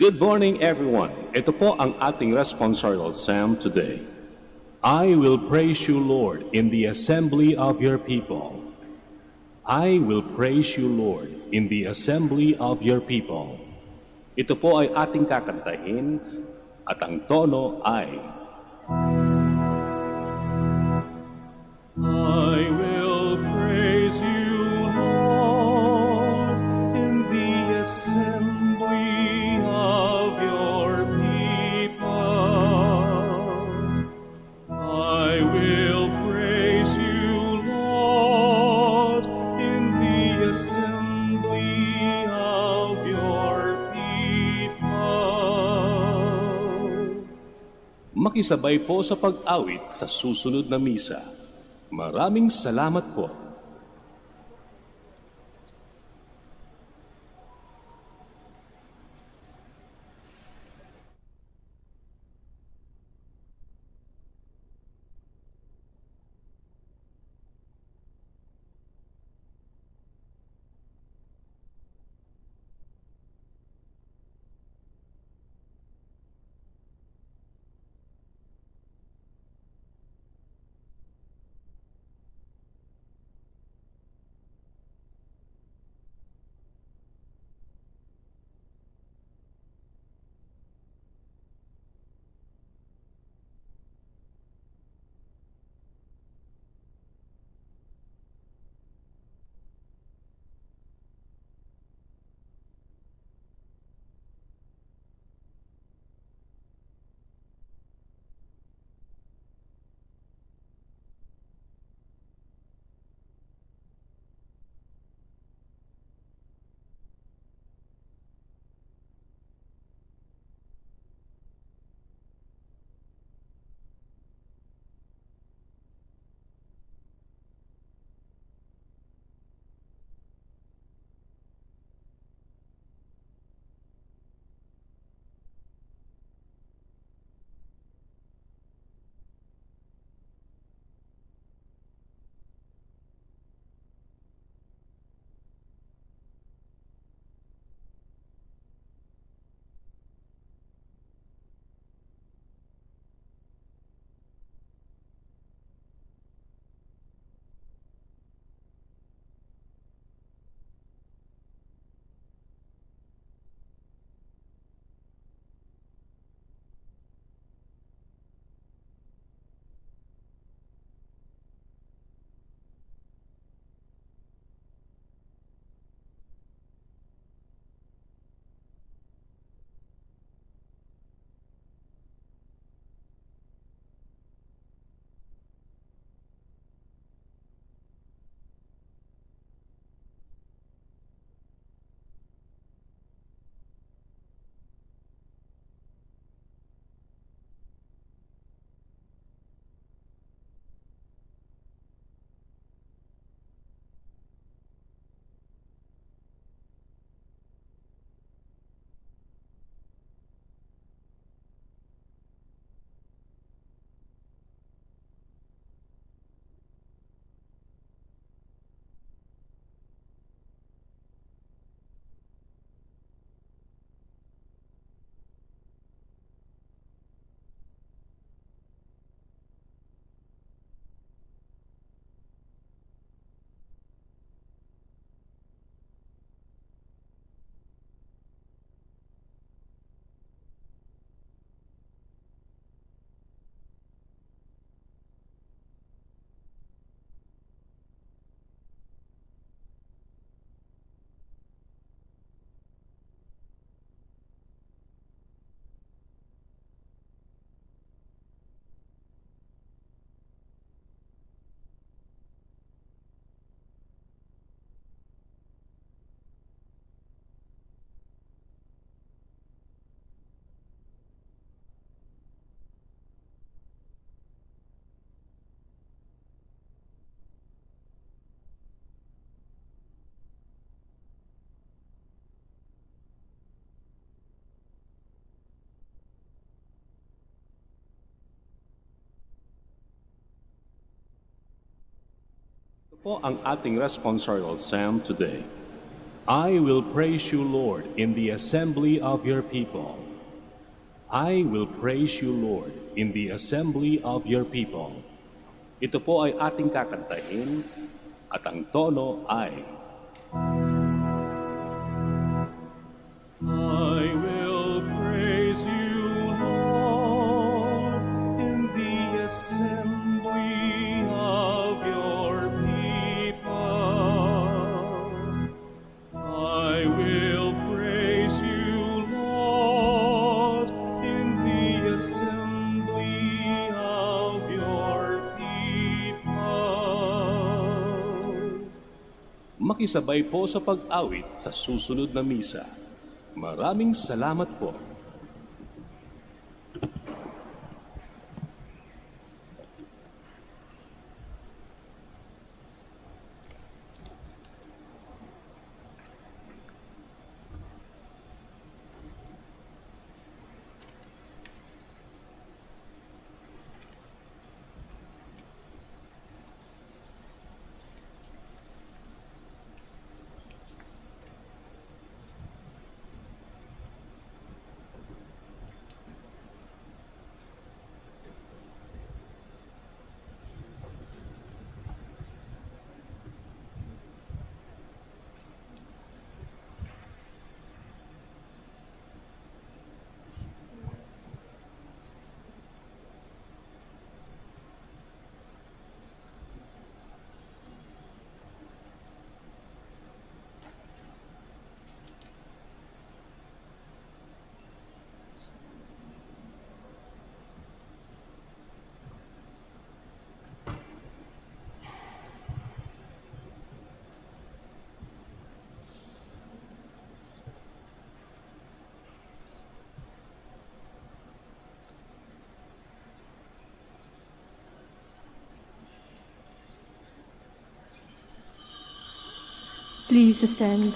Good morning, everyone. Ito po ang ating responsorial psalm today. I will praise you, Lord, in the assembly of your people. I will praise you, Lord, in the assembly of your people. Ito po ay ating kakantahin at ang tono ay I will praise you, Lord, in the assembly of your people. I will praise you, Lord, in the assembly of your people. Makisabay po sa pag-awit sa susunod na misa. Maraming salamat po. Ito po ang ating responsorial psalm today. I will praise you, Lord, in the assembly of your people. I will praise you, Lord, in the assembly of your people. Ito po ay ating kakantahin at ang tono ay I will praise you, Lord, in the assembly of your people. I will praise you, Lord, in the assembly of your people. Makisabay po sa pag-awit sa susunod na misa. Maraming salamat po. Please stand.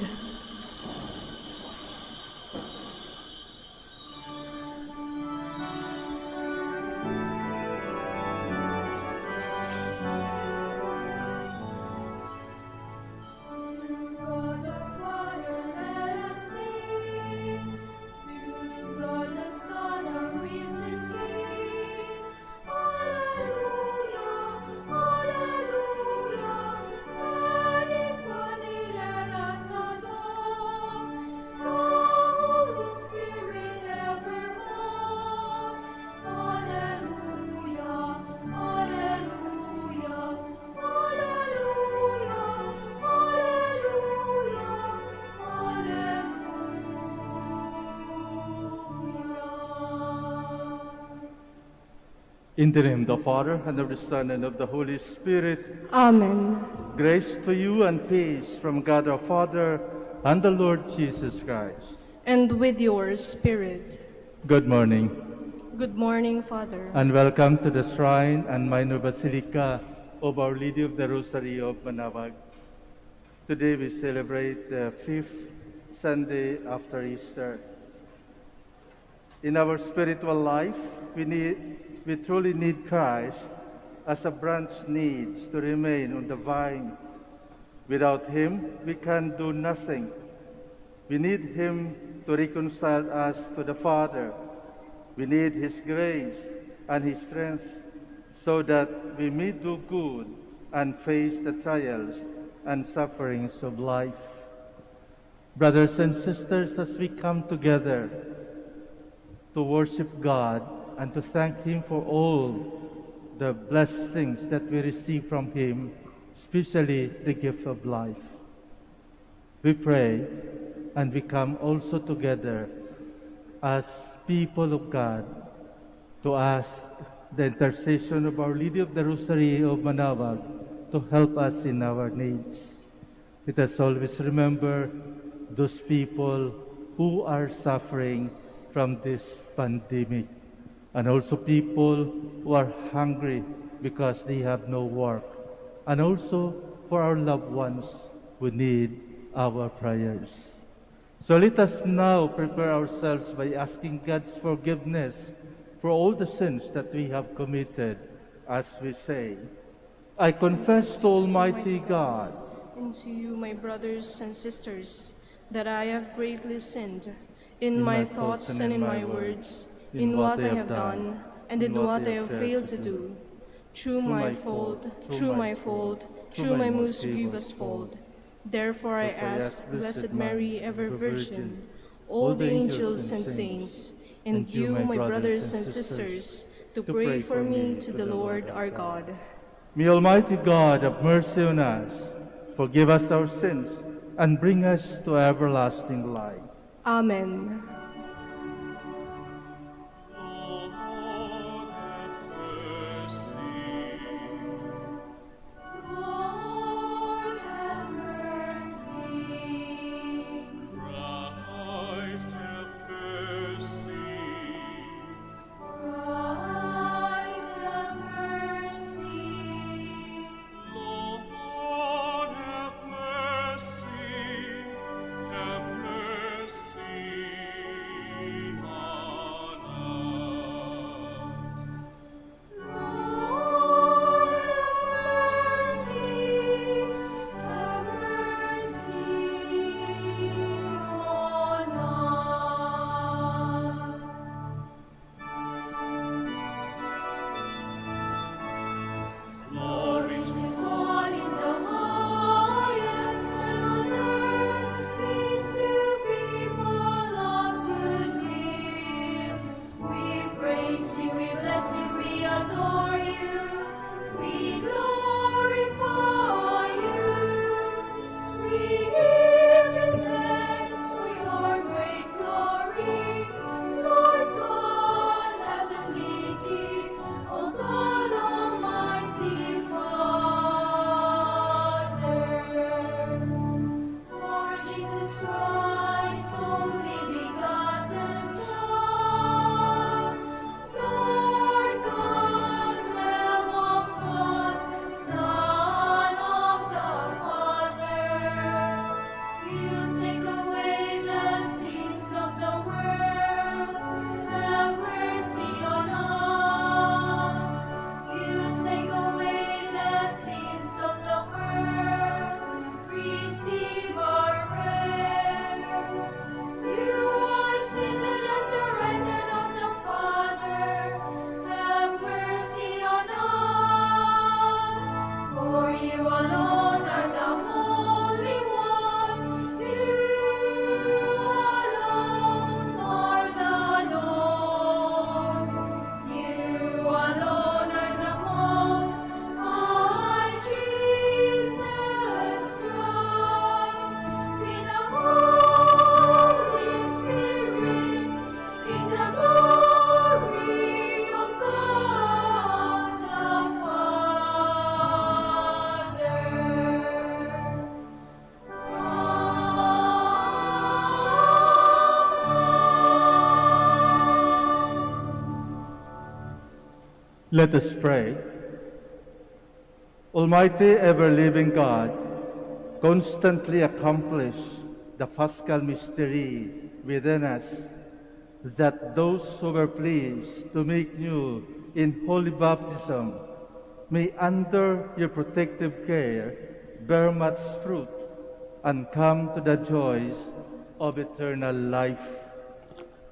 In the name of the Father, and of the Son, and of the Holy Spirit. Amen. Grace to you and peace from God our Father and the Lord Jesus Christ. And with your spirit. Good morning, Good morning, Father. and welcome to the Shrine and Minor Basilica of Our Lady of the Rosary of Manaoag. Today we celebrate the 5th Sunday after Easter. In our spiritual life, we truly need Christ as a branch needs to remain on the vine. Without Him, we can do nothing. We need Him to reconcile us to the Father. We need His grace and His strength so that we may do good and face the trials and sufferings of life. Brothers and sisters, as we come together to worship God and to thank Him for all the blessings that we receive from Him, especially the gift of life, we pray and we come also together as people of God to ask the intercession of Our Lady of the Rosary of Manaoag to help us in our needs. Let us always remember those people who are suffering from this pandemic, and also people who are hungry because they have no work, and also for our loved ones who need our prayers. So let us now prepare ourselves by asking God's forgiveness for all the sins that we have committed, as we say, I confess to Almighty God And to you, my brothers and sisters, that I have greatly sinned in my thoughts and in my words, in what I have done and in what I have failed to do. Through my fault, through my most grievous fault. Therefore I ask Blessed Mary, ever Virgin, all the angels and saints, and you, my brothers and sisters, to pray for me to the Lord our God. May Almighty God have mercy on us, forgive us our sins, and bring us to everlasting life. Amen. Let us pray. Almighty, ever-living God, constantly accomplish the Paschal mystery within us, that those who were pleased to make new in holy baptism may, under your protective care, bear much fruit and come to the joys of eternal life.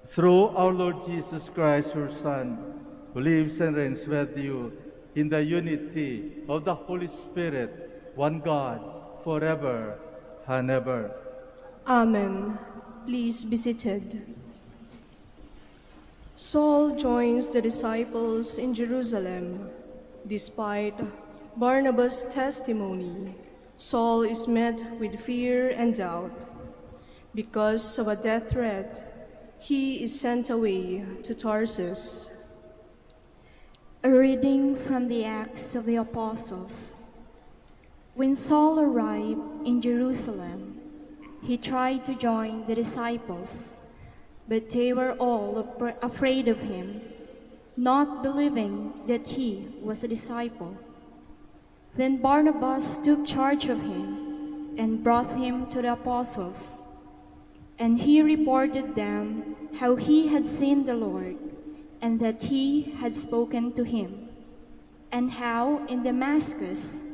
Through our Lord Jesus Christ, your Son, who lives and reigns with you in the unity of the Holy Spirit, one God, forever and ever. Amen. Please be seated. Saul joins the disciples in Jerusalem. Despite Barnabas' testimony, Saul is met with fear and doubt. Because of a death threat, he is sent away to Tarsus. A reading from the Acts of the Apostles. When Saul arrived in Jerusalem, he tried to join the disciples, but they were all afraid of him, not believing that he was a disciple. Then Barnabas took charge of him and brought him to the apostles, and he reported them how he had seen the Lord, and that he had spoken to him, and how in Damascus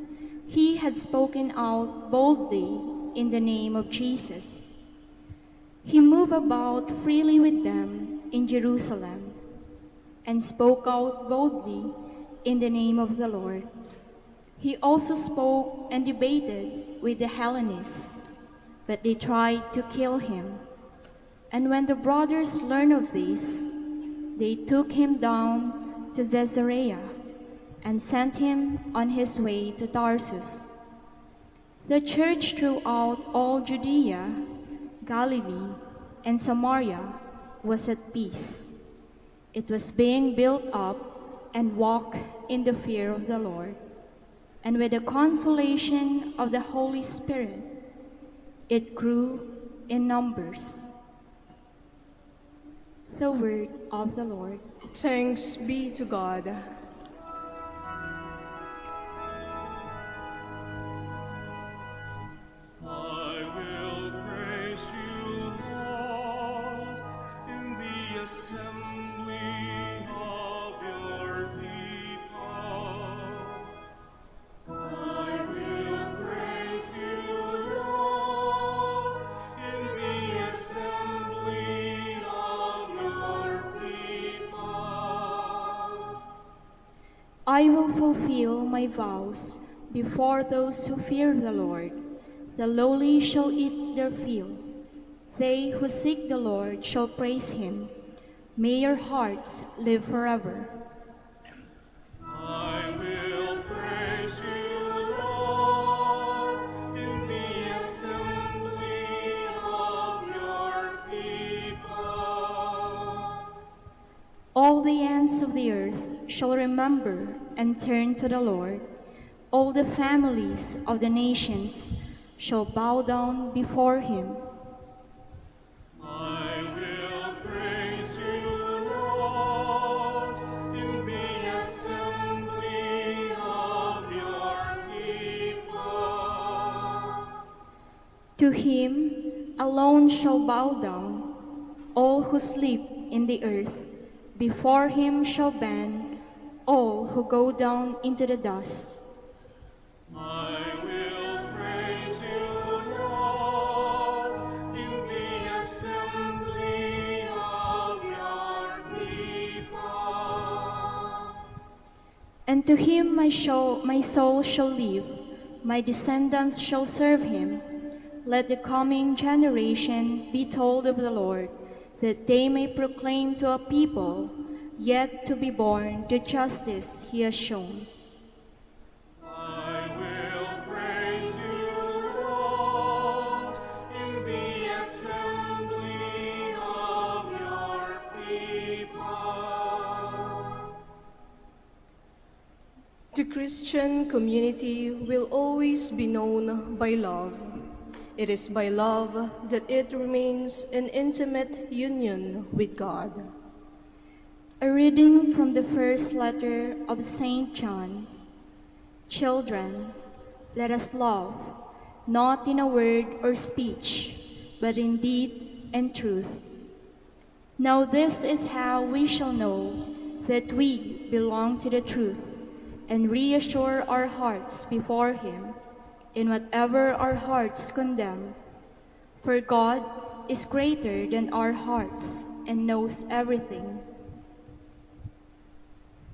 he had spoken out boldly in the name of Jesus. He moved about freely with them in Jerusalem and spoke out boldly in the name of the Lord. He also spoke and debated with the Hellenists, but they tried to kill him. And when the brothers learned of this, they took him down to Caesarea and sent him on his way to Tarsus. The church throughout all Judea, Galilee, and Samaria was at peace. It was being built up and walked in the fear of the Lord, and with the consolation of the Holy Spirit, it grew in numbers. The word of the Lord. Thanks be to God. I will praise you, Lord, in the assembly of your people. I will praise you, Lord, in the assembly of your people. I will fulfill my vows before those who fear the Lord. The lowly shall eat their fill. They who seek the Lord shall praise him. May your hearts live forever. I will praise you, Lord, in the assembly of your people. All the ends of the earth shall remember and turn to the Lord. All the families of the nations shall bow down before him. I will praise you, Lord, in the assembly of your people. To him alone shall bow down all who sleep in the earth. Before him shall bend all who go down into the dust. I will praise you, Lord, in the assembly of your people. And to him my soul shall live, my descendants shall serve him. Let the coming generation be told of the Lord, that they may proclaim to a people yet to be born the justice he has shown. I will praise you, Lord, in the assembly of your people. The Christian community will always be known by love. It is by love that it remains in intimate union with God. A reading from the first letter of St. John. Children, let us love, not in a word or speech, but in deed and truth. Now this is how we shall know that we belong to the truth, and reassure our hearts before him in whatever our hearts condemn. For God is greater than our hearts and knows everything.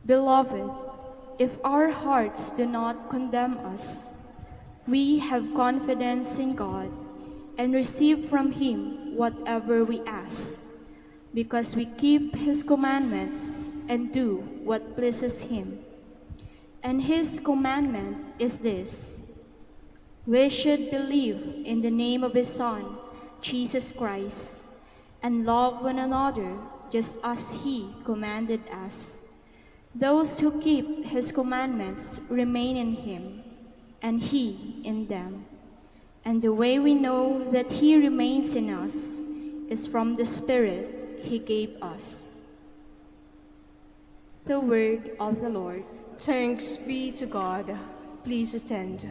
Beloved, if our hearts do not condemn us, we have confidence in God and receive from him whatever we ask, because we keep his commandments and do what pleases him. And his commandment is this: we should believe in the name of his Son, Jesus Christ, and love one another just as he commanded us. Those who keep his commandments remain in him, and he in them. And the way we know that he remains in us is from the Spirit he gave us. The word of the Lord. Thanks be to God. Please stand.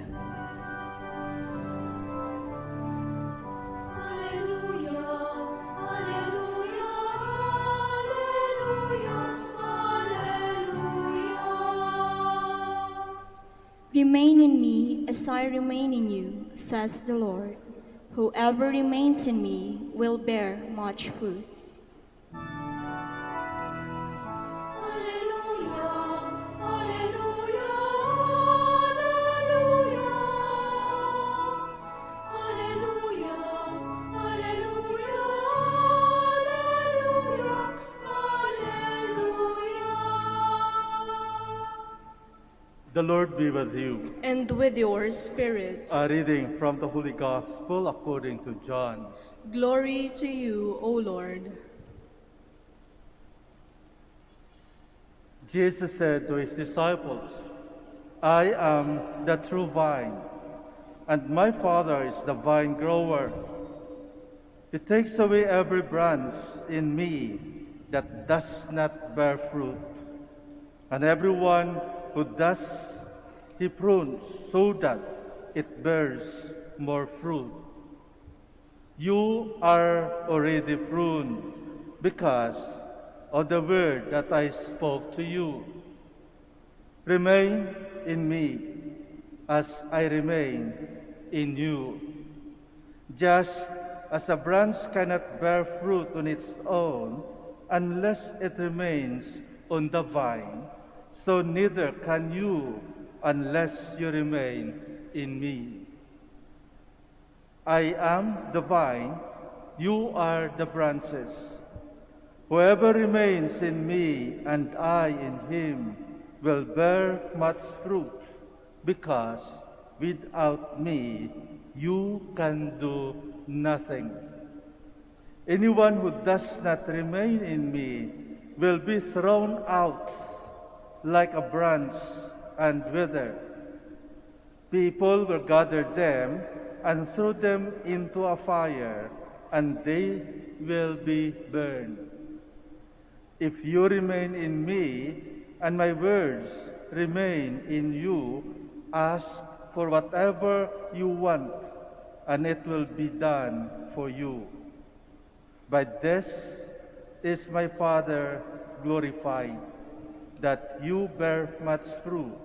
Remain in me as I remain in you, says the Lord. Whoever remains in me will bear much fruit. The Lord be with you. And with your spirit. A reading from the Holy Gospel according to John. Glory to you, O Lord. Jesus said to his disciples, I am the true vine, and my Father is the vine grower. He takes away every branch in me that does not bear fruit, and everyone who does, he prunes so that it bears more fruit. You are already pruned because of the word that I spoke to you. Remain in me as I remain in you. Just as a branch cannot bear fruit on its own unless it remains on the vine, so neither can you unless you remain in me. I am the vine, you are the branches. Whoever remains in me and I in him will bear much fruit, because without me you can do nothing. Anyone who does not remain in me will be thrown out like a branch and wither. People will gather them and throw them into a fire, and they will be burned. If you remain in me, and my words remain in you, ask for whatever you want, and it will be done for you. By this is my Father glorified, that you bear much fruit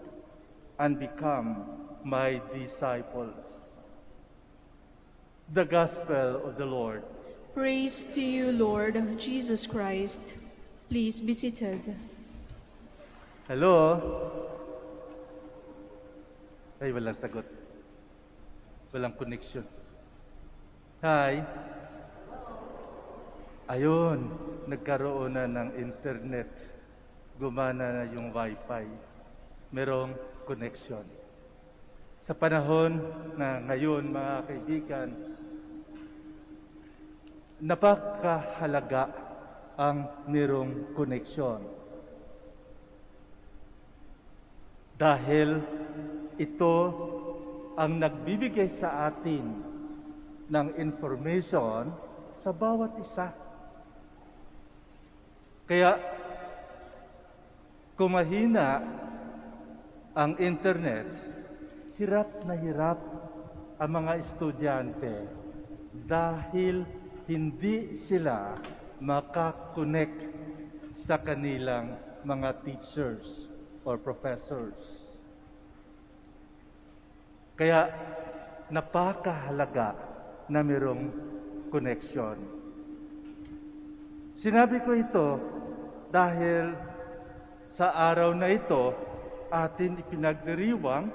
and become my disciples. The Gospel of the Lord. Praise to you, Lord Jesus Christ. Please be seated. Hello? Ay, walang sagot. Walang connection. Hi? Ayun, nagkaroon na ng internet. Gumana na yung wifi. Merong connection. Sa panahon na ngayon, mga kaibigan, napakahalaga ang merong koneksyon. Dahil ito ang nagbibigay sa atin ng information sa bawat isa. Kaya, kung mahina ang internet, hirap na hirap ang mga estudyante dahil hindi sila makakonect sa kanilang mga teachers or professors. Kaya napakahalaga na mayroong connection. Sinabi ko ito dahil sa araw na ito atin ipinagdiriwang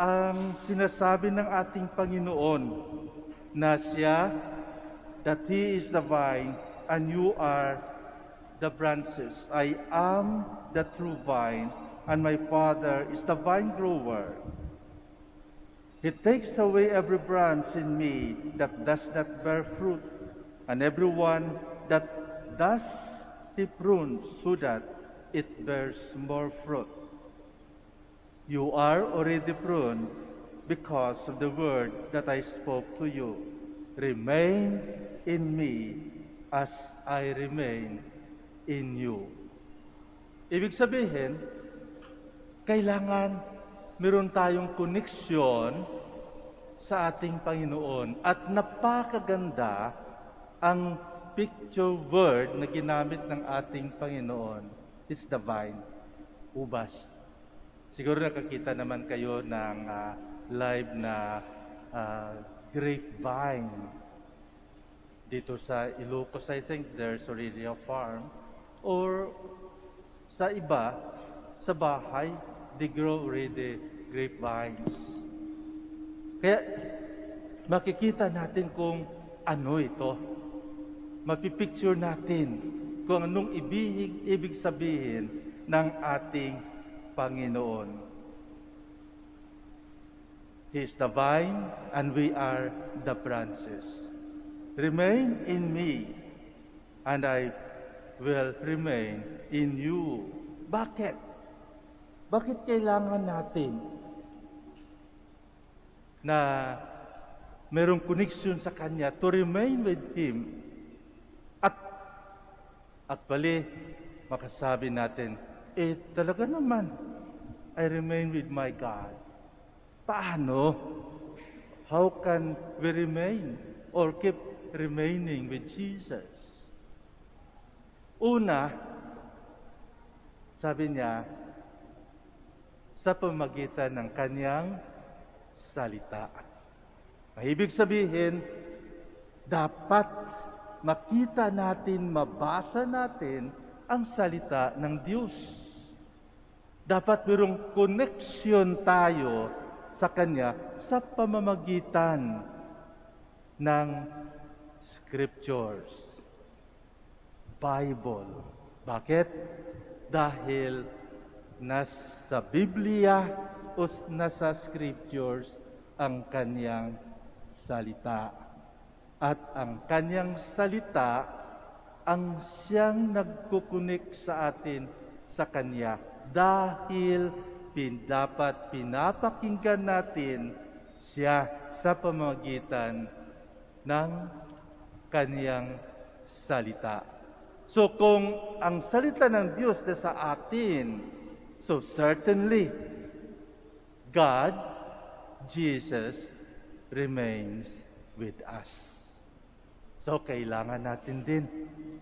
ang sinasabi ng ating Panginoon na siya, that He is the vine and you are the branches. I am the true vine and my Father is the vine grower. He takes away every branch in me that does not bear fruit, and everyone that does, He prunes so that it bears more fruit. You are already pruned because of the word that I spoke to you. Remain in me as I remain in you. Ibig sabihin, kailangan meron tayong koneksyon sa ating Panginoon. At napakaganda ang picture word na ginamit ng ating Panginoon. It's the vine, ubas. Siguro nakakita naman kayo ng live na grapevine. Dito sa Ilocos, I think there's already a farm. Or sa iba, sa bahay, they grow already grapevines. Kaya makikita natin kung ano ito. Mapipicture natin kung anong ibig sabihin ng ating Panginoon. He is the vine and we are the branches. Remain in me and I will remain in you. Bakit? Bakit kailangan natin na merong connection sa Kanya to remain with Him? At bali, makasabi natin, talaga naman, I remain with my God. Paano? How can we remain or keep remaining with Jesus? Una, sabi niya, sa pamamagitan ng Kanyang salita. Ibig sabihin, dapat makita natin, mabasa natin ang salita ng Diyos. Dapat mayroong connection tayo sa Kanya sa pamamagitan ng Scriptures, Bible. Bakit? Dahil nasa Biblia o nasa Scriptures ang Kanyang salita. At ang Kanyang salita ang siyang nagkukunik sa atin sa Kanya dahil dapat pinapakinggan natin siya sa pamamagitan ng Kanyang salita. So kung ang salita ng Diyos na sa atin, so certainly God, Jesus, remains with us. So, kailangan natin din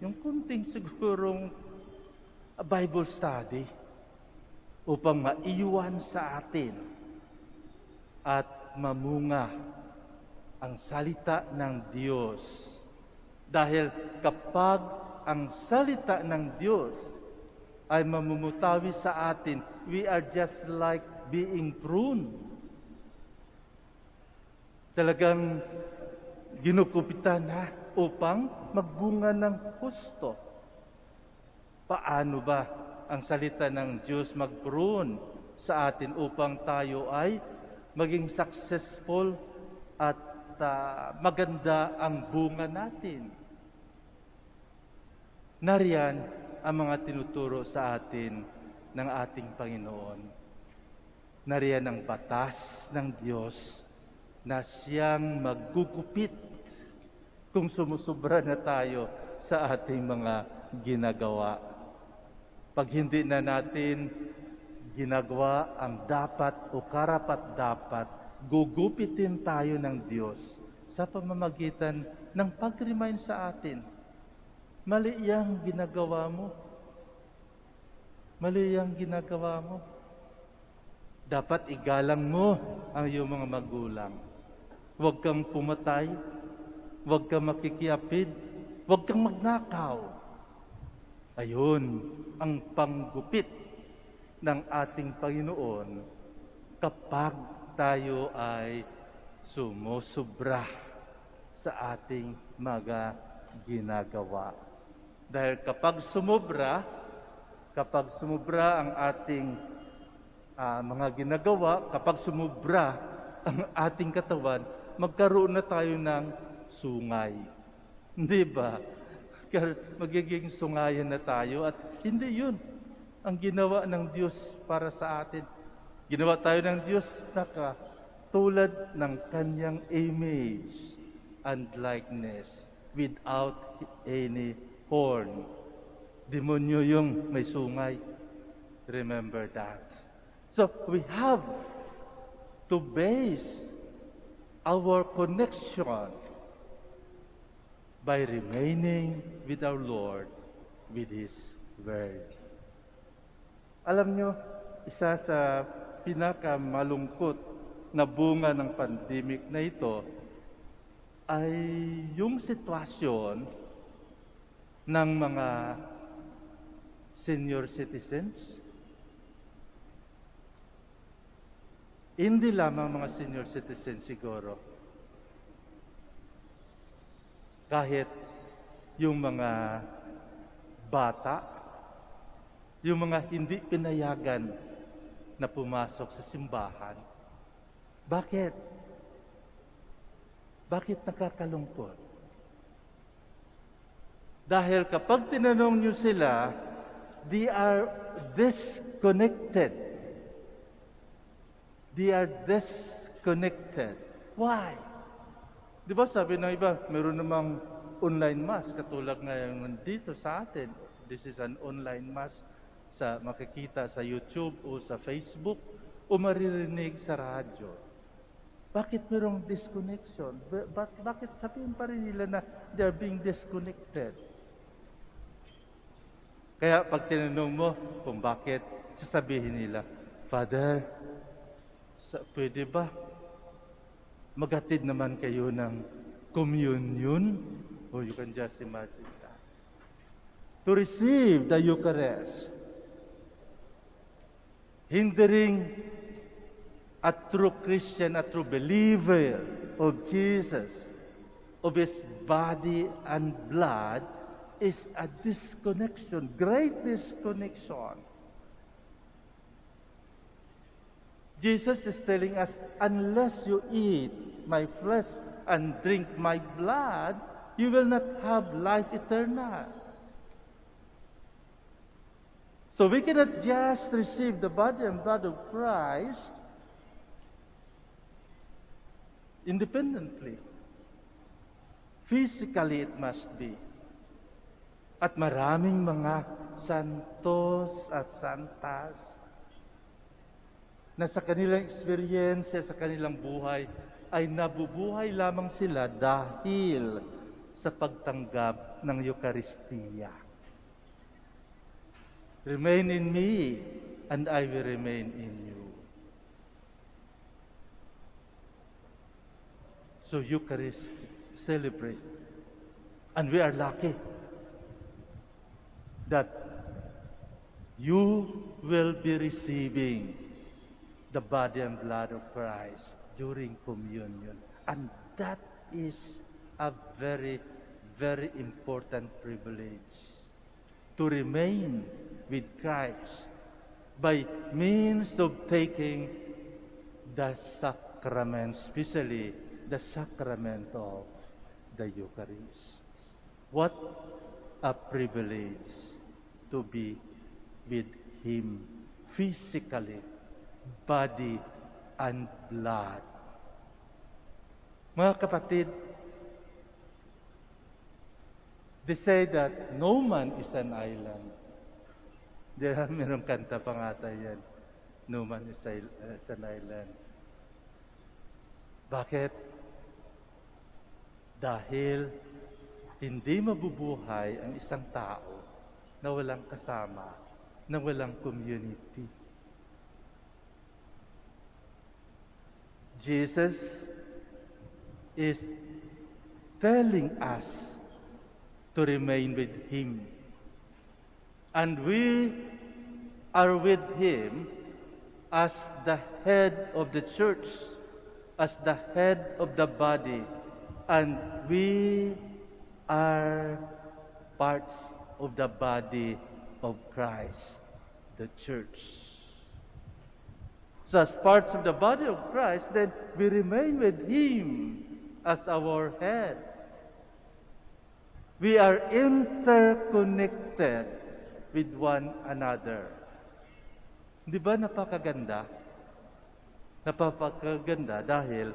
yung kunting sigurong Bible study upang maiwan sa atin at mamunga ang salita ng Diyos. Dahil kapag ang salita ng Diyos ay mamumutawi sa atin, we are just like being pruned. Talagang ginukupitan na upang magbunga ng husto. Paano ba ang salita ng Diyos mag-prune sa atin upang tayo ay maging successful at maganda ang bunga natin? Nariyan ang mga tinuturo sa atin ng ating Panginoon. Nariyan ang batas ng Diyos na siyang maggugupit kung sumusubra na tayo sa ating mga ginagawa. Pag hindi na natin ginagawa ang dapat o karapat-dapat, gugupitin tayo ng Diyos sa pamamagitan ng pag-remind sa atin. Mali yang ginagawa mo. Mali yang ginagawa mo. Dapat igalang mo ang iyong mga magulang. Huwag kang pumatay. Huwag kang makikiapid, huwag kang magnakaw. Ayun ang panggupit ng ating Panginoon kapag tayo ay sumusubra sa ating mga ginagawa. Dahil kapag sumubra ang ating mga ginagawa, kapag sumubra ang ating katawan, magkaroon na tayo ng sungay. Hindi ba? Magiging sungayan na tayo at hindi yun ang ginawa ng Diyos para sa atin. Ginawa tayo ng Diyos na tulad ng Kanyang image and likeness without any horn. Demonyo yung may sungay. Remember that. So we have to base our connection by remaining with our Lord, with His Word. Alam nyo, isa sa pinakamalungkot na bunga ng pandemic na ito ay yung sitwasyon ng mga senior citizens. Hindi lamang mga senior citizens siguro. Kahit yung mga bata, yung mga hindi pinayagan na pumasok sa simbahan. Bakit? Bakit nakakalungkot? Dahil kapag tinanong nyo sila, they are disconnected. They are disconnected. Why? Di ba sabi ng iba, meron namang online mass, katulad ngayon dito sa atin. This is an online mass sa makikita sa YouTube o sa Facebook o maririnig sa radyo. Bakit merong disconnection? Bakit sabihin pa rin nila na they are being disconnected? Kaya pag tinanong mo kung bakit, sasabihin nila, Father, pwede ba maghatid naman kayo ng communion? Oh, you can just imagine that. To receive the Eucharist, hindering a true Christian, a true believer of Jesus, of His body and blood, is a disconnection, great disconnection. Jesus is telling us, unless you eat my flesh and drink my blood, you will not have life eternal. So we cannot just receive the body and blood of Christ independently. Physically, it must be. At maraming mga santos at santas na sa kanilang experience, sa kanilang buhay, ay nabubuhay lamang sila dahil sa pagtanggap ng Eucharistia. Remain in me, and I will remain in you. So Eucharist, celebrate. And we are lucky that you will be receiving the body and blood of Christ during communion. And that is a very, very important privilege, to remain with Christ by means of taking the sacrament, especially the sacrament of the Eucharist. What a privilege to be with Him physically, body and blood. Mga kapatid, they say that no man is an island. Merong kanta pa nga tayo yan. No man is an island. Bakit? Dahil hindi mabubuhay ang isang tao na walang kasama, na walang community. Jesus is telling us to remain with Him. And we are with Him as the head of the church, as the head of the body, and we are parts of the body of Christ, the church. So as parts of the body of Christ, then we remain with Him as our head. We are interconnected with one another. Di ba napakaganda? Napakaganda dahil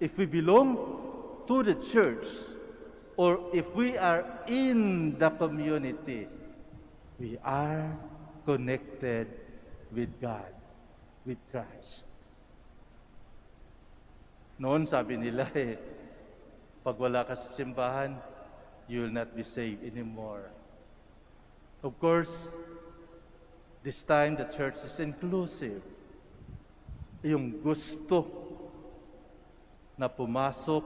if we belong to the church or if we are in the community, we are connected with God, with Christ. Noon sabi nila pag wala ka sa simbahan, you will not be saved anymore. Of course, this time the church is inclusive. Yung gusto na pumasok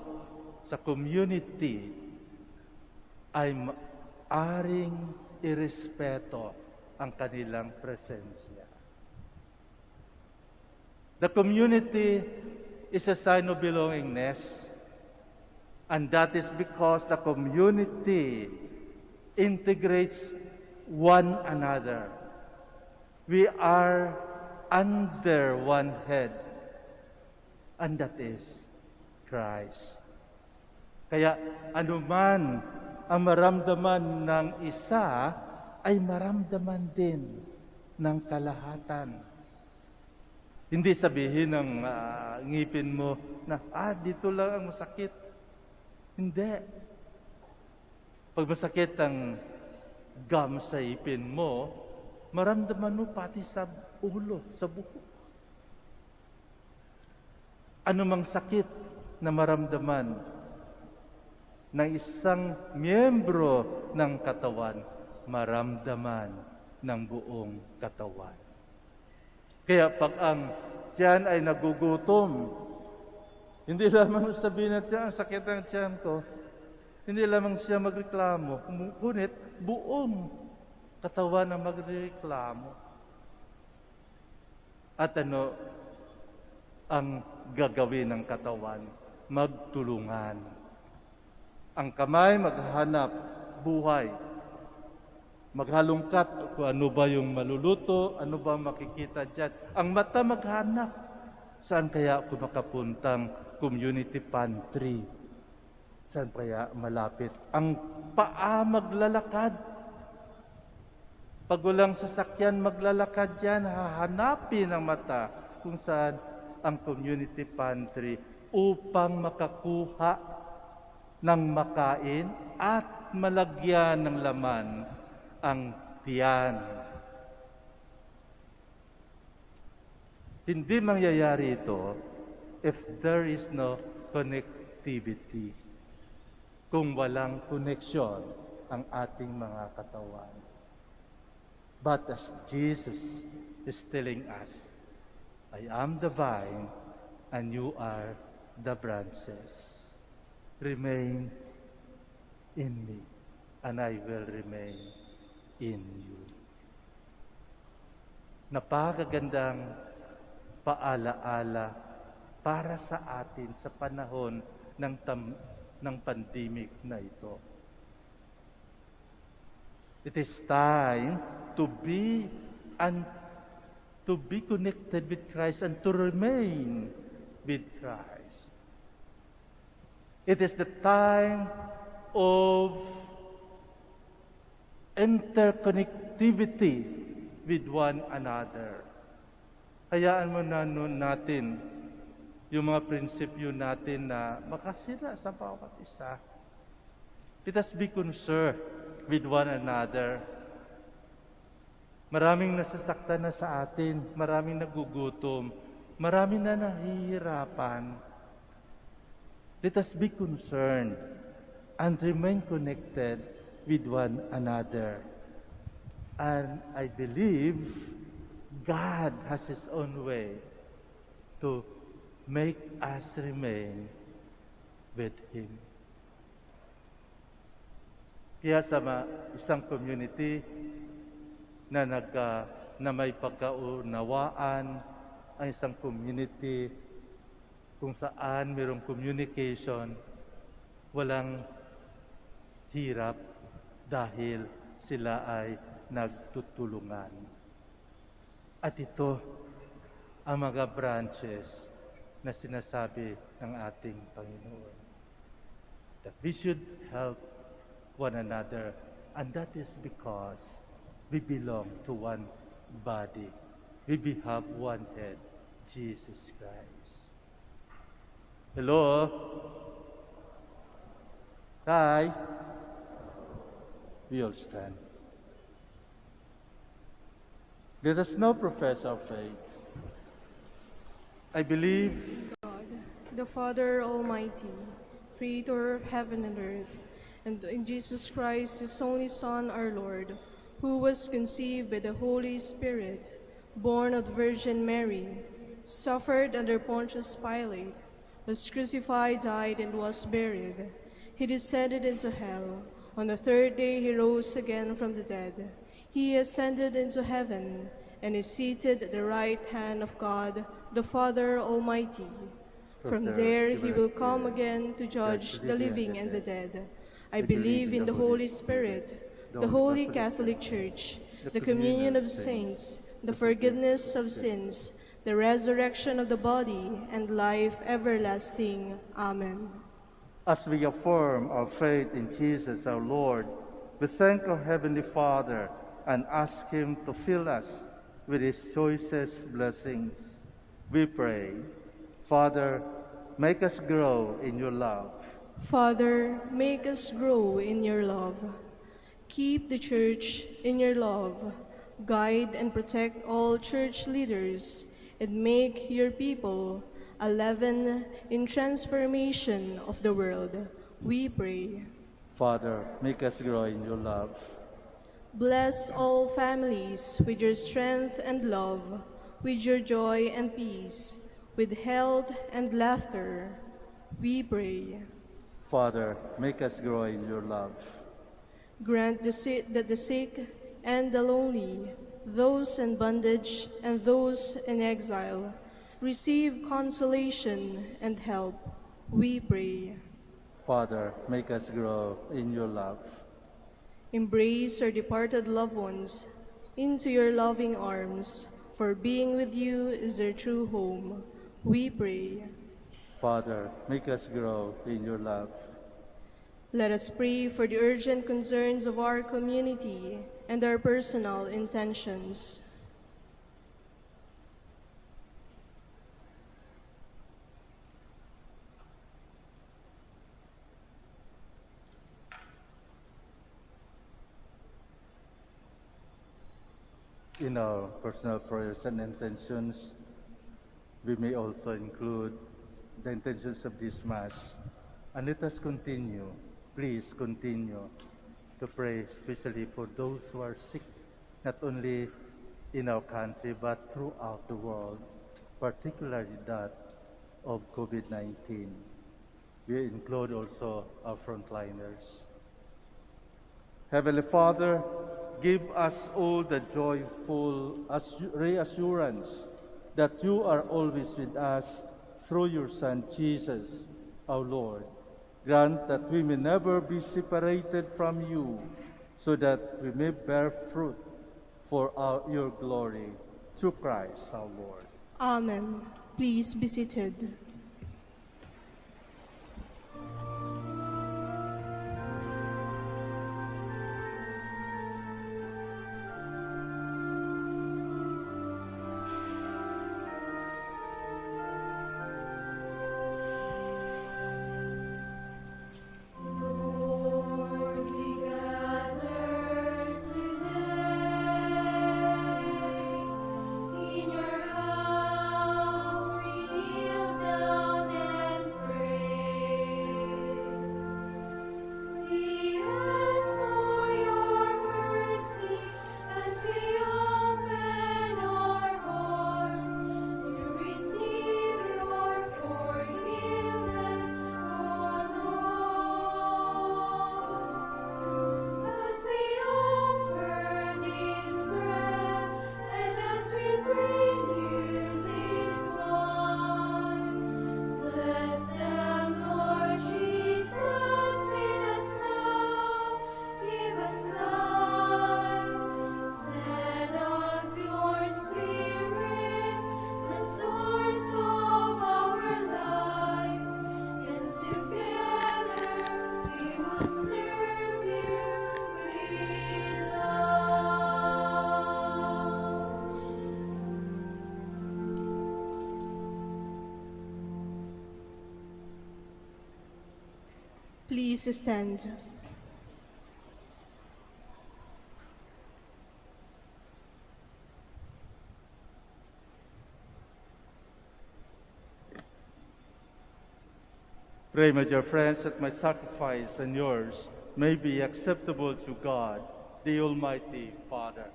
sa community ay maaring irespeto ang kanilang presensya. The community is a sign of belongingness, and that is because the community integrates one another. We are under one head, and that is Christ. Kaya anuman ang maramdaman ng isa, ay maramdaman din ng kalahatan. Hindi sabihin ng ngipin mo na, dito lang ang masakit. Hindi. Pag masakit ang gum sa ipin mo, maramdaman mo pati sa ulo, sa buhok. Anumang sakit na maramdaman ng isang miyembro ng katawan, maramdaman ng buong katawan. Kaya pag ang tiyan ay nagugutom, hindi lamang sabihin na tiyan, sakit ang tiyan ko, hindi lamang siya magreklamo, ngunit buong katawan ang magreklamo. At ano ang gagawin ng katawan? Magtulungan. Ang kamay maghanap buhay. Maghalungkat kung ano ba yung maluluto, ano ba makikita dyan. Ang mata maghanap. Saan kaya ako makapuntang community pantry? Saan kaya malapit? Ang paa maglalakad. Pag walang sasakyan, maglalakad dyan, hahanapin ang mata kung saan ang community pantry upang makakuha ng makain at malagyan ng laman ang tiyan. Hindi mangyayari ito if there is no connectivity. Kung walang koneksyon ang ating mga katawan. But as Jesus is telling us, I am the vine and you are the branches. Remain in me and I will remain in you. Napakagandang paalaala para sa atin sa panahon ng pandemic na ito. It is time to be connected with Christ and to remain with Christ. It is the time of interconnectivity with one another. Hayaan mo na nun natin yung mga prinsipyo natin na makasira sa bawat isa. Let us be concerned with one another. Maraming nasasaktan na sa atin, maraming nagugutom, maraming na nahihirapan. Let us be concerned and remain connected with one another. And I believe God has His own way to make us remain with Him. Kaya sa isang community na may pagkaunawaan, ang isang community kung saan mayroong communication, walang hirap dahil sila ay nagtutulungan. At ito ang mga branches na sinasabi ng ating Panginoon. That we should help one another, and that is because we belong to one body. We have one head, Jesus Christ. Hello? Hi? We all stand. Let us now profess our faith. I believe God, the Father Almighty, Creator of heaven and earth, and in Jesus Christ, His only Son, our Lord, who was conceived by the Holy Spirit, born of the Virgin Mary, suffered under Pontius Pilate, was crucified, died, and was buried. He descended into hell. On the third day he rose again from the dead. He ascended into heaven and is seated at the right hand of God, the Father Almighty. From there he will come again to judge the living and the dead. I believe in the Holy Spirit, the Holy Catholic Church, the communion of saints, the forgiveness of sins, the resurrection of the body, and life everlasting. Amen. As we affirm our faith in Jesus our Lord, we thank our Heavenly Father and ask Him to fill us with His choicest blessings. We pray, Father, make us grow in your love. Father, make us grow in your love. Keep the Church in your love. Guide and protect all Church leaders, and make your people a leaven in transformation of the world. We pray. Father, make us grow in your love. Bless all families with your strength and love, with your joy and peace, with health and laughter. We pray. Father, make us grow in your love. Grant that the sick and the lonely, those in bondage and those in exile, receive consolation and help. We pray. Father, make us grow in your love. Embrace our departed loved ones into your loving arms, for being with you is their true home. We pray. Father, make us grow in your love. Let us pray for the urgent concerns of our community and our personal intentions. In our personal prayers and intentions, we may also include the intentions of this Mass. And let us continue, please continue to pray, especially for those who are sick, not only in our country, but throughout the world, particularly that of COVID-19. We include also our frontliners. Heavenly Father, give us all the joyful reassurance that you are always with us through your Son, Jesus, our Lord. Grant that we may never be separated from you, so that we may bear fruit for your glory. Through Christ our Lord. Amen. Please be seated. Please stand. Pray, my dear friends, that my sacrifice and yours may be acceptable to God, the Almighty Father.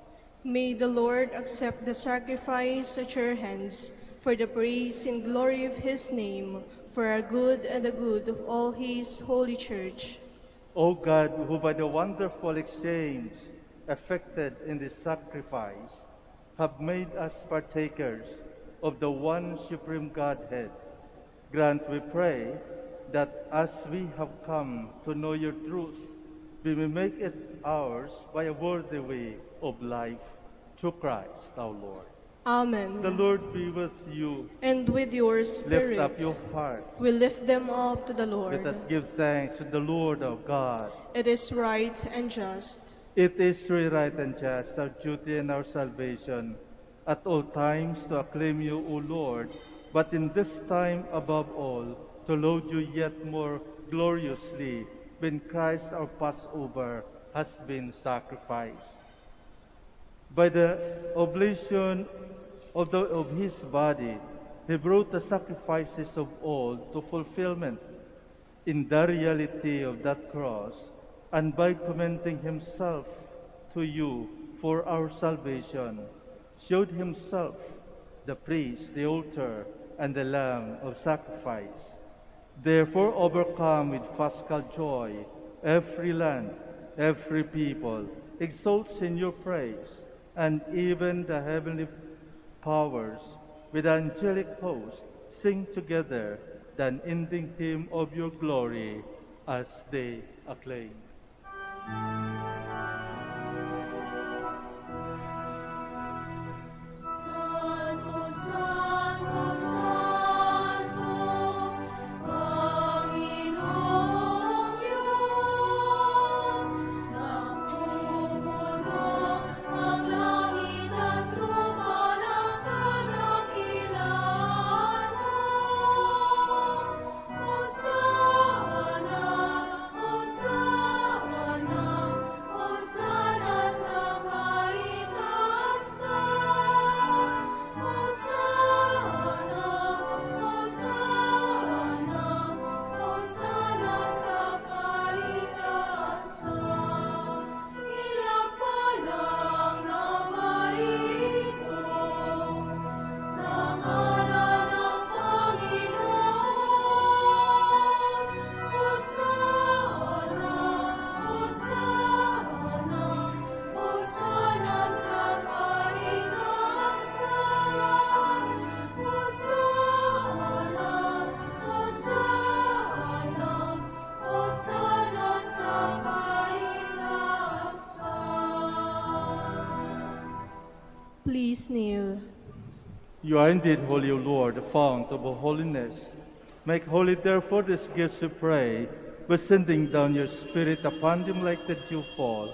May the Lord accept the sacrifice at your hands for the praise and glory of his name, for our good and the good of all his holy church. O God, who by the wonderful exchange effected in this sacrifice have made us partakers of the one supreme Godhead, grant, we pray, that as we have come to know your truth, we may make it ours by a worthy way of life, through Christ our Lord. Amen. The Lord be with you. And with your Lift spirit, up your heart. we lift them up to the Lord. Let us give thanks to the Lord our God. It is right and just. It is truly right and just, our duty and our salvation, at all times to acclaim you, O Lord, but in this time above all, to laud you yet more gloriously, when Christ our Passover has been sacrificed. By the oblation of his body, he brought the sacrifices of all to fulfillment in the reality of that cross, and by commending himself to you for our salvation, showed himself the priest, the altar, and the lamb of sacrifice. Therefore, overcome with paschal joy, every land, every people exalts in your praise, and even the heavenly powers with angelic host sing together the unending hymn of your glory as they acclaim. Santo, Santo, Santo, Panginoong Diyos, napupuno ang langit at lupa ng kadakilaan mo. Hosana, Hosana, Hosana sa kaitaasan. Hosana, Hosana, Hosana sa kaitaasan. Ilapalang na marito sa ngalan ng Panginoon. Hosana, Hosana, Hosana sa kaitaasan. Hosana, Hosana, Hosana sa kaitaasan. Please kneel. You are indeed holy, O Lord, the fount of all holiness. Make holy, therefore, these gifts, we pray, by sending down your Spirit upon them like the dewfall,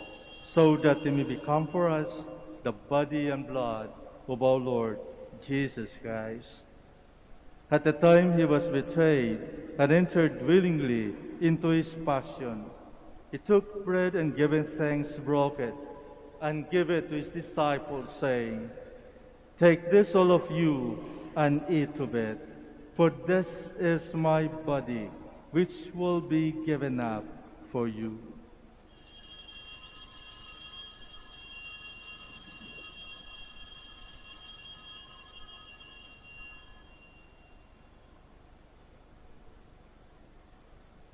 so that they may become for us the body and blood of our Lord Jesus Christ. At the time he was betrayed and entered willingly into his passion, he took bread and giving thanks, broke it, and gave it to his disciples, saying, "Take this, all of you, and eat of it, for this is my body, which will be given up for you."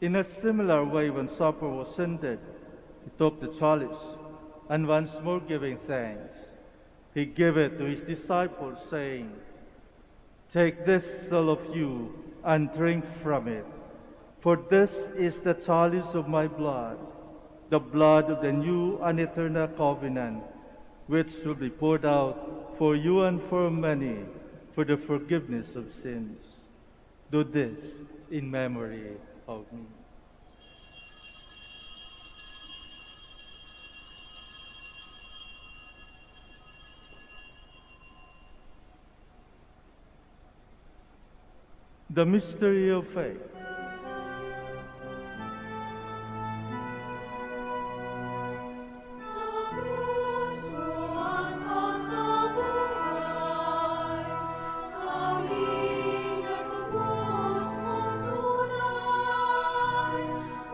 In a similar way, when supper was ended, he took the chalice, and once more giving thanks, he gave it to his disciples, saying, "Take this, all of you, and drink from it, for this is the chalice of my blood, the blood of the new and eternal covenant, which will be poured out for you and for many for the forgiveness of sins. Do this in memory of me." The mystery of faith. Sa puso at pagkabuhay, kaming at lubos mong tunay.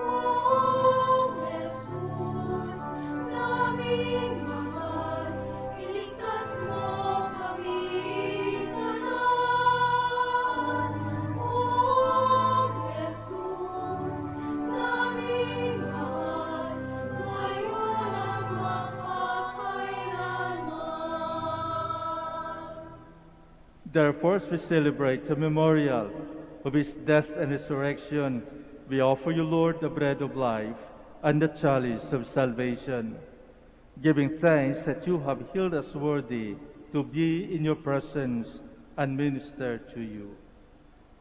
O Jesus, naming mahal, iligtas mo kami kanan. O Therefore, as we celebrate the memorial of his death and resurrection, we offer you, Lord, the bread of life and the chalice of salvation, giving thanks that you have held us worthy to be in your presence and minister to you.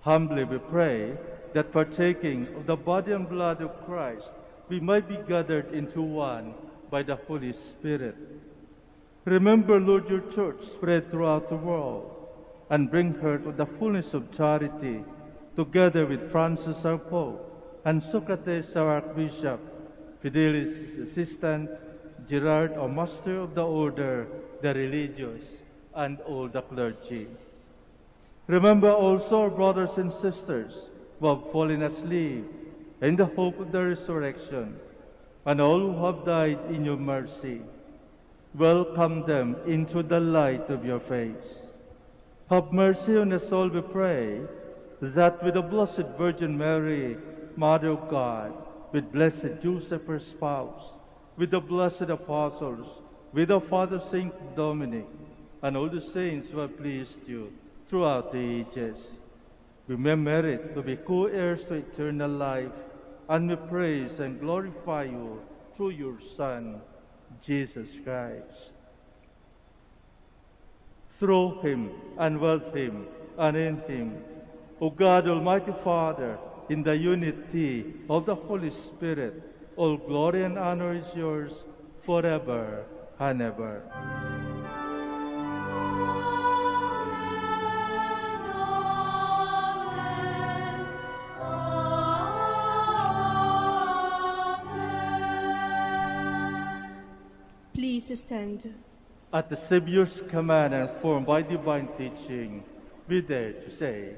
Humbly we pray that partaking of the body and blood of Christ, we might be gathered into one by the Holy Spirit. Remember, Lord, your church spread throughout the world, and bring her to the fullness of charity, together with Francis our Pope, and Socrates our Archbishop, Fidelis his assistant, Gerard our Master of the Order, the religious, and all the clergy. Remember also our brothers and sisters who have fallen asleep in the hope of the resurrection, and all who have died in your mercy. Welcome them into the light of your face. Have mercy on us all, we pray, that with the Blessed Virgin Mary, Mother of God, with blessed Joseph, her spouse, with the blessed apostles, with our Father Saint Dominic, and all the saints who have pleased you throughout the ages, we may merit to be co-heirs to eternal life, and we praise and glorify you through your Son, Jesus Christ. Through him, and with him, and in him, O God, Almighty Father, in the unity of the Holy Spirit, all glory and honor is yours forever and ever. Please stand. At the Savior's command and formed by divine teaching, we dare to say,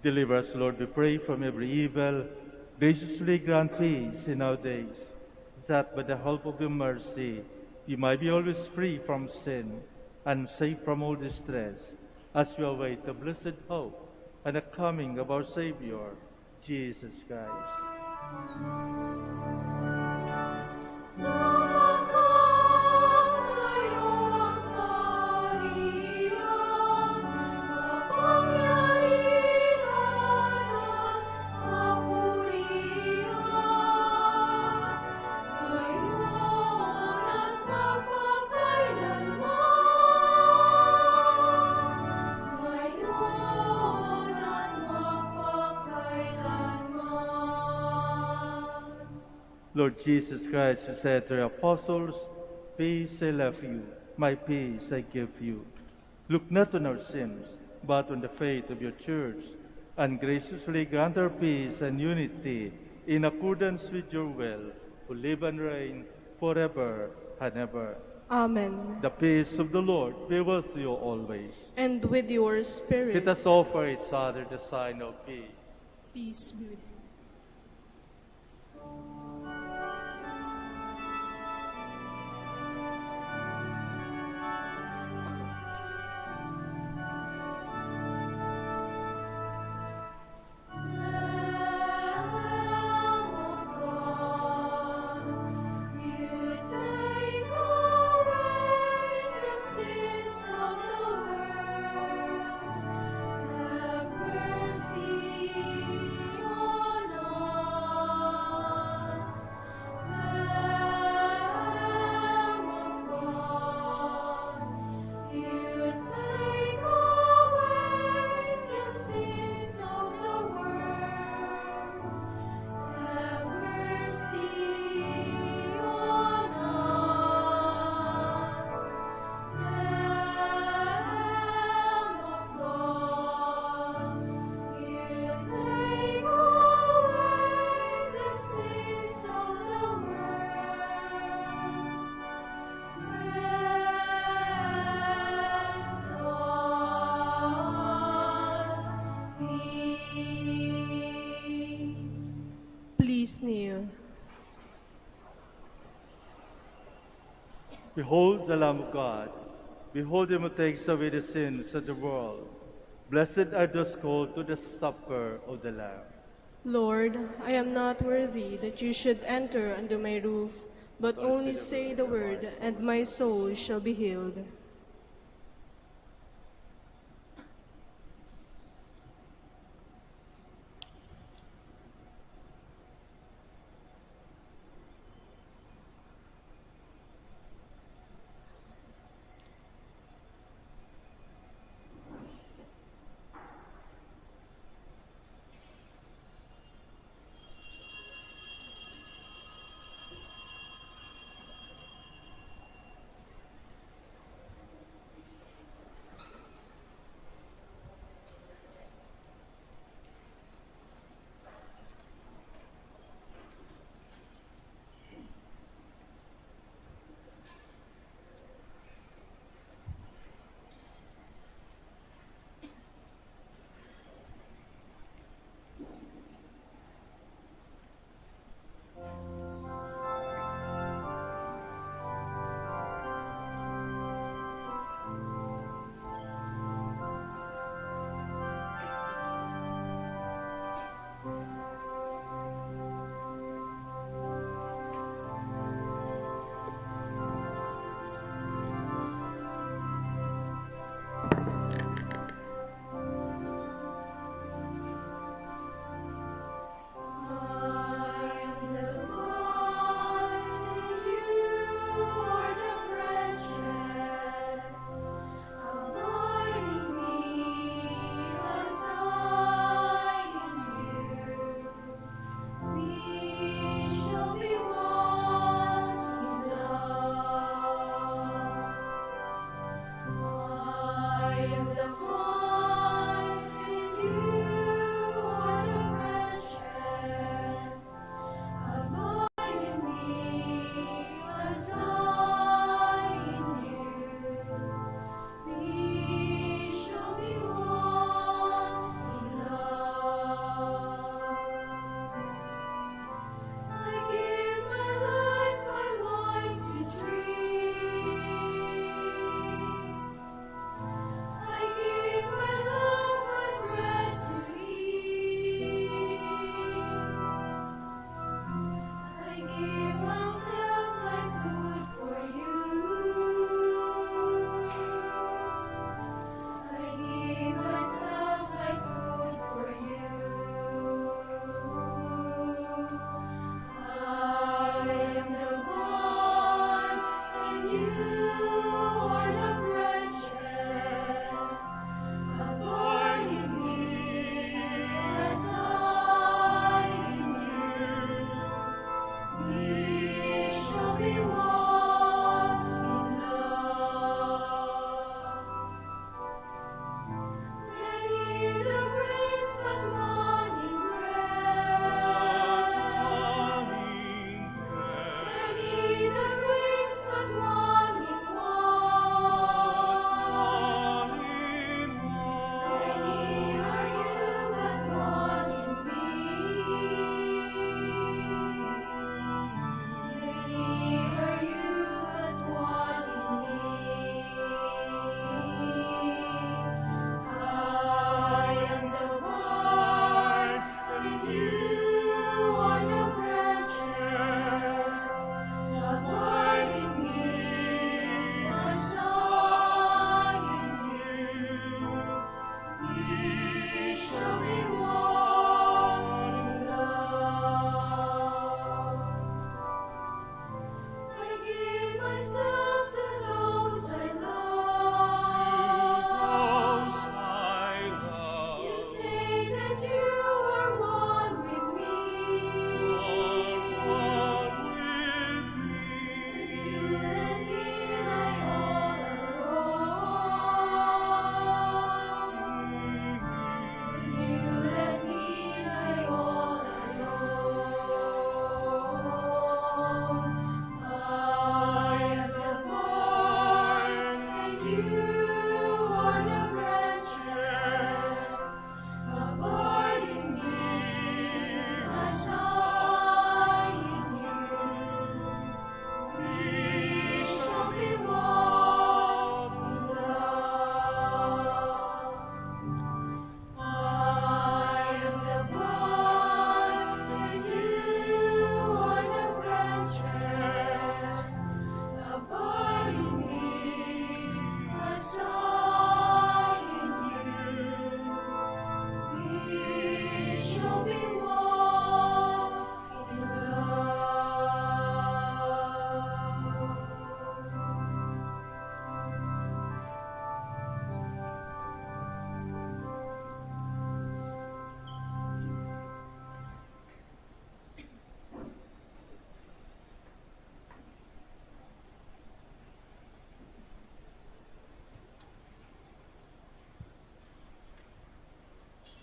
deliver us, Lord, we pray, from every evil. Graciously grant peace in our days, that by the help of your mercy we might be always free from sin and safe from all distress, as we await the blessed hope and the coming of our Savior, Jesus Christ. Lord Jesus Christ, you said to your apostles, "Peace I left you, my peace I give you. Look not on our sins, but on the faith of your church, and graciously grant our peace and unity in accordance with your will, who live and reign forever and ever. Amen. The peace of the Lord be with you always. And with your spirit. Let us offer each other the sign of peace. Peace be with you. Please kneel. Behold the Lamb of God. Behold him who takes away the sins of the world. Blessed are those called to the supper of the Lamb. Lord, I am not worthy that you should enter under my roof, but only say the word, and my soul shall be healed.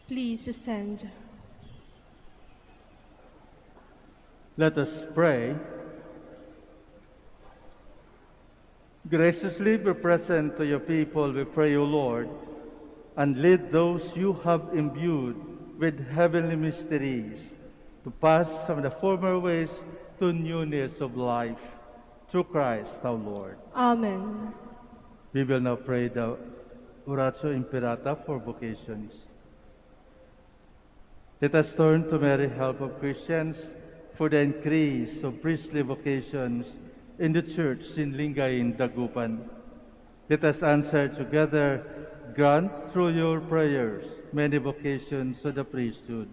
Please stand. Let us pray. Graciously be present to your people, we pray, O Lord, and lead those you have imbued with heavenly mysteries to pass from the former ways to newness of life. Through Christ our Lord. Amen. We will now pray the Oratio Imperata for vocations. Let us turn to Mary, help of Christians, for the increase of priestly vocations in the Church in Lingayen, Dagupan. Let us answer together, grant through your prayers many vocations to the priesthood.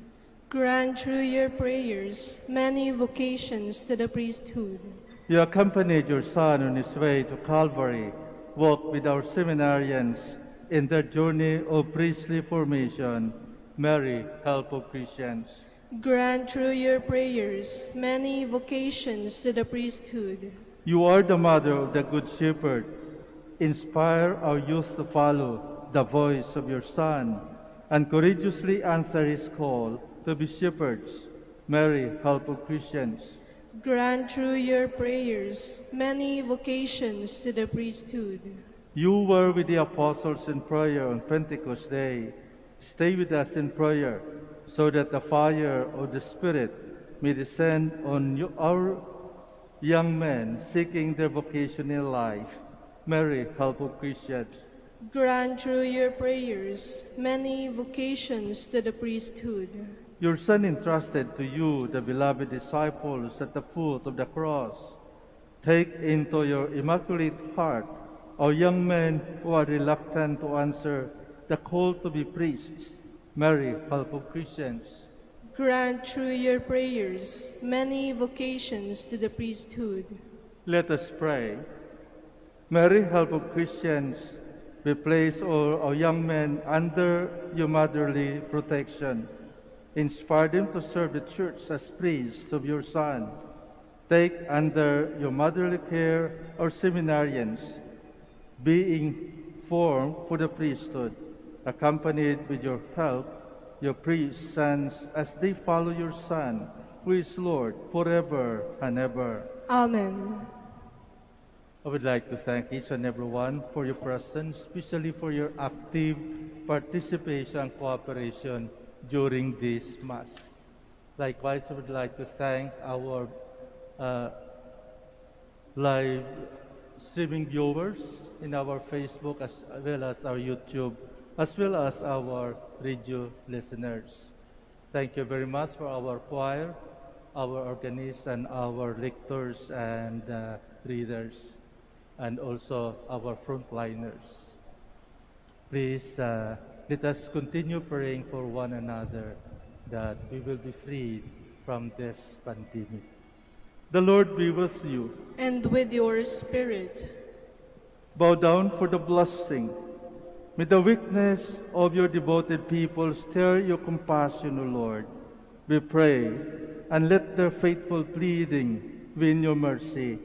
Grant through your prayers many vocations to the priesthood. You accompanied your Son on his way to Calvary. Walk with our seminarians in their journey of priestly formation. Mary, help of Christians. Grant through your prayers many vocations to the priesthood. You are the mother of the Good Shepherd. Inspire our youth to follow the voice of your Son and courageously answer his call to be shepherds. Mary, help of Christians. Grant through your prayers many vocations to the priesthood. You were with the apostles in prayer on Pentecost Day. Stay with us in prayer so that the fire of the Spirit may descend on our young men seeking their vocation in life. Mary, help of Christians. Grant through your prayers many vocations to the priesthood. Your Son entrusted to you the beloved disciples at the foot of the cross. Take into your immaculate heart our young men who are reluctant to answer the call to be priests. Mary, help of Christians. Grant through your prayers many vocations to the priesthood. Let us pray. Mary, help of Christians, we place all our young men under your motherly protection. Inspire them to serve the Church as priests of your Son. Take under your motherly care our seminarians, being formed for the priesthood, accompanied with your help, your priest sons, as they follow your Son, who is Lord forever and ever. Amen. I would like to thank each and every one for your presence, especially for your active participation and cooperation during this Mass. Likewise, I would like to thank our live streaming viewers in our Facebook as well as our YouTube, as well as our radio listeners. Thank you very much for our choir, our organists, and our lectors and readers, and also our frontliners. Please let us continue praying for one another that we will be freed from this pandemic. The Lord be with you. And with your spirit. Bow down for the blessing. May the weakness of your devoted people stir your compassion, O Lord. We pray, and let their faithful pleading win your mercy,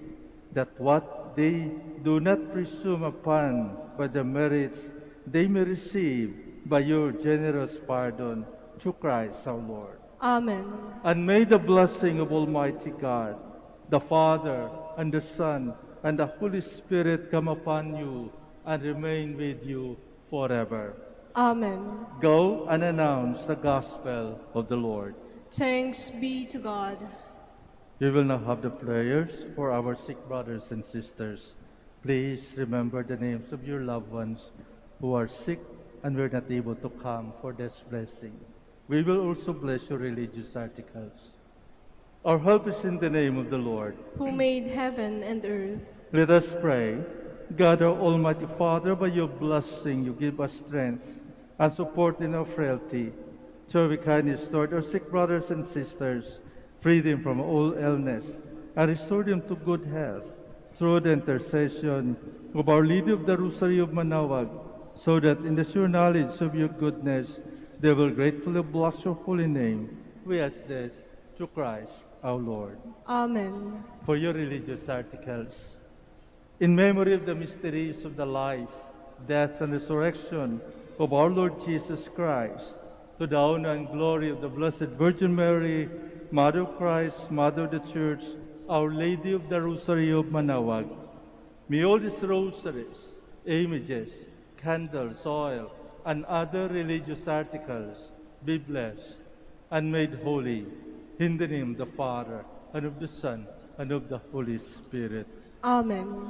that what they do not presume upon by the merits they may receive by your generous pardon, through Christ our Lord. Amen. And may the blessing of Almighty God, the Father, and the Son, and the Holy Spirit come upon you and remain with you forever. Amen. Go and announce the gospel of the Lord. Thanks be to God. We will now have the prayers for our sick brothers and sisters. Please remember the names of your loved ones who are sick and were not able to come for this blessing. We will also bless your religious articles. Our help is in the name of the Lord, who made heaven and earth. Let us pray. God, our Almighty Father, by your blessing you give us strength and support in our frailty. Show your kindness toward our sick brothers and sisters, free them from all illness, and restore them to good health through the intercession of Our Lady of the Rosary of Manaoag, so that in the sure knowledge of your goodness they will gratefully bless your holy name. We ask this through Christ our Lord. Amen. For your religious articles, in memory of the mysteries of the life, death, and resurrection of our Lord Jesus Christ, to the honor and glory of the Blessed Virgin Mary, Mother of Christ, Mother of the Church, Our Lady of the Rosary of Manaoag. May all these rosaries, images, candles, oil, and other religious articles be blessed and made holy in the name of the Father, and of the Son, and of the Holy Spirit. Amen.